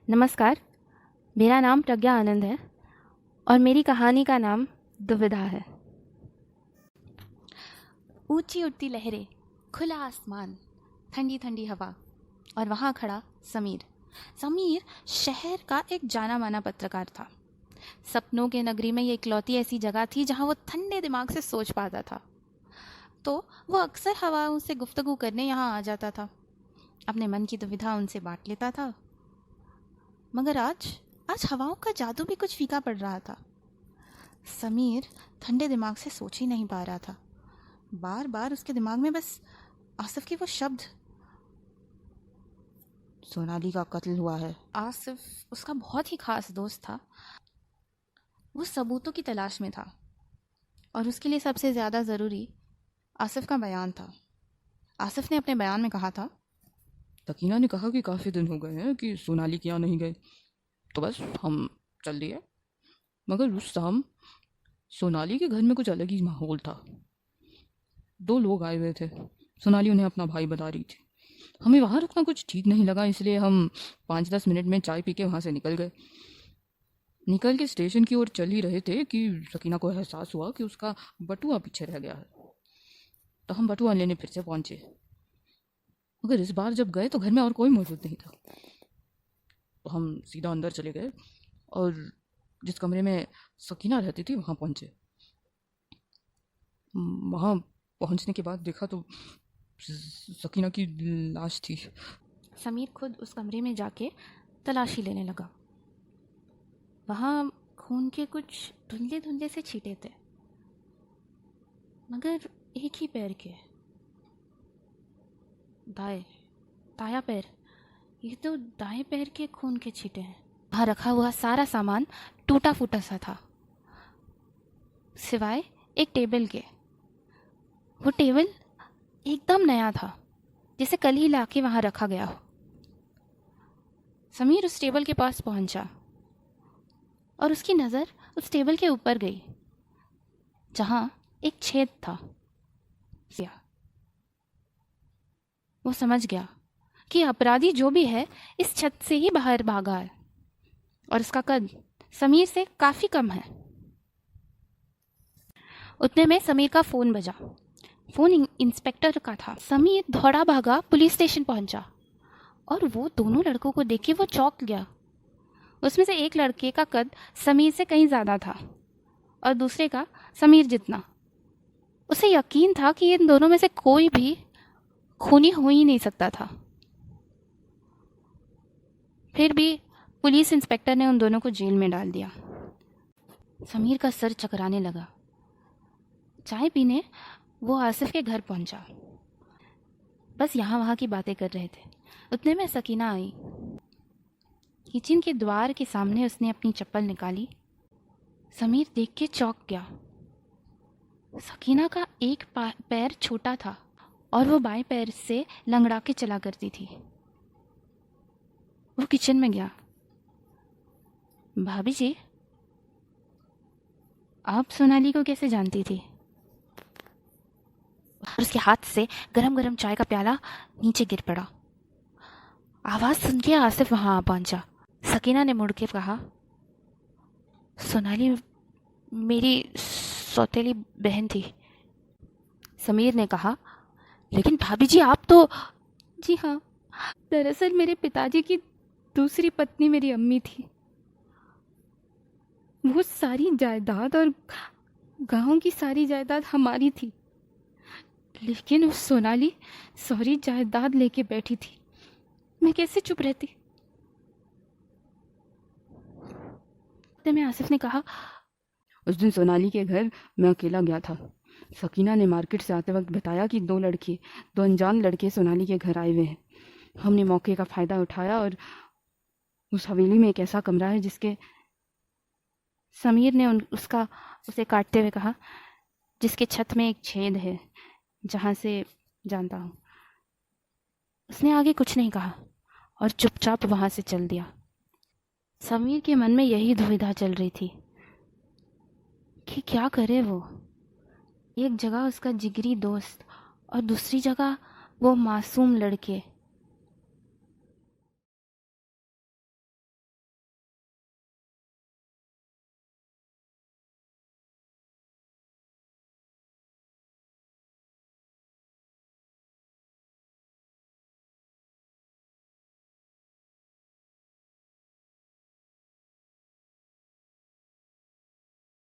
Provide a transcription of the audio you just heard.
नमस्कार, मेरा नाम प्रज्ञा आनंद है और मेरी कहानी का नाम दुविधा है। ऊंची उड़ती लहरें, खुला आसमान, ठंडी ठंडी हवा और वहाँ खड़ा समीर। समीर शहर का एक जाना माना पत्रकार था। सपनों के नगरी में ये इकलौती ऐसी जगह थी जहाँ वो ठंडे दिमाग से सोच पाता था। तो वो अक्सर हवाओं से गुफ्तगू करने यहाँ आ जाता था, अपने मन की दुविधा उनसे बांट लेता था। मगर आज हवाओं का जादू भी कुछ फीका पड़ रहा था। समीर ठंडे दिमाग से सोच ही नहीं पा रहा था। बार बार उसके दिमाग में बस आसिफ के वो शब्द, सोनाली का कत्ल हुआ है। आसिफ उसका बहुत ही खास दोस्त था। वो सबूतों की तलाश में था और उसके लिए सबसे ज़्यादा ज़रूरी आसिफ का बयान था। आसिफ ने अपने बयान में कहा था, सकीना ने कहा कि काफ़ी दिन हो गए हैं कि सोनाली के यहाँ नहीं गए, तो बस हम चल दिए। मगर उस शाम सोनाली के घर में कुछ अलग ही माहौल था। दो लोग आए हुए थे। सोनाली उन्हें अपना भाई बता रही थी। हमें वहाँ रुकना कुछ ठीक नहीं लगा, इसलिए हम 5-10 मिनट में चाय पी के वहाँ से निकल गए। निकल के स्टेशन की ओर चल ही रहे थे कि सकीना को एहसास हुआ कि उसका बटुआ पीछे रह गया है। तो हम बटुआ लेने फिर से पहुँचे, मगर इस बार जब गए तो घर में और कोई मौजूद नहीं था। तो हम सीधा अंदर चले गए और जिस कमरे में सकीना रहती थी वहाँ पहुँचे। वहाँ पहुँचने के बाद देखा तो सकीना की लाश थी। समीर खुद उस कमरे में जाके तलाशी लेने लगा। वहाँ खून के कुछ धुंधले धुंधले से छींटे थे, मगर एक ही पैर के, दाया पैर। ये तो दाएं पैर के खून के छींटे हैं। वहाँ रखा हुआ सारा सामान टूटा फूटा सा था, सिवाय एक टेबल के। वो टेबल एकदम नया था, जैसे कल ही लाके वहाँ रखा गया हो। समीर उस टेबल के पास पहुंचा और उसकी नज़र उस टेबल के ऊपर गई, जहाँ एक छेद था। वो समझ गया कि अपराधी जो भी है इस छत से ही बाहर भागा है और उसका कद समीर से काफ़ी कम है। उतने में समीर का फ़ोन बजा। फ़ोन इंस्पेक्टर का था। समीर दौड़ा भागा पुलिस स्टेशन पहुंचा और वो दोनों लड़कों को देख के वो चौंक गया। उसमें से एक लड़के का कद समीर से कहीं ज़्यादा था और दूसरे का समीर जितना। उसे यकीन था कि इन दोनों में से कोई भी खूनी हो ही नहीं सकता था। फिर भी पुलिस इंस्पेक्टर ने उन दोनों को जेल में डाल दिया। समीर का सर चकराने लगा। चाय पीने वो आसिफ के घर पहुंचा। बस यहाँ वहाँ की बातें कर रहे थे। उतने में सकीना आई। किचन के द्वार के सामने उसने अपनी चप्पल निकाली। समीर देख के चौंक गया। सकीना का एक पैर छोटा था और वो बाएं पैर से लंगड़ा के चला करती थी। वो किचन में गया। भाभी जी, आप सोनाली को कैसे जानती थी? और उसके हाथ से गरम गरम चाय का प्याला नीचे गिर पड़ा। आवाज सुन के आसिफ वहां आ पहुंचा। सकीना ने मुड़ के कहा, सोनाली मेरी सौतेली बहन थी। समीर ने कहा, लेकिन भाभी जी आप तो। जी हाँ, दरअसल मेरे पिताजी की दूसरी पत्नी मेरी अम्मी थी। वो सारी जायदाद और गांव की सारी जायदाद हमारी थी, लेकिन वो सोनाली सारी जायदाद लेके बैठी थी। मैं कैसे चुप रहती? में आसिफ ने कहा, उस दिन सोनाली के घर मैं अकेला गया था। सकीना ने मार्केट से आते वक्त बताया कि दो अनजान लड़के सोनाली के घर आए हुए हैं। हमने मौके का फ़ायदा उठाया और उस हवेली में एक ऐसा कमरा है जिसके समीर ने उसे काटते हुए कहा, जिसके छत में एक छेद है, जहाँ से जानता हूँ। उसने आगे कुछ नहीं कहा और चुपचाप वहाँ से चल दिया। समीर के मन में यही दुविधा चल रही थी कि क्या करे वो। एक जगह उसका जिगरी दोस्त और दूसरी जगह वो मासूम लड़के।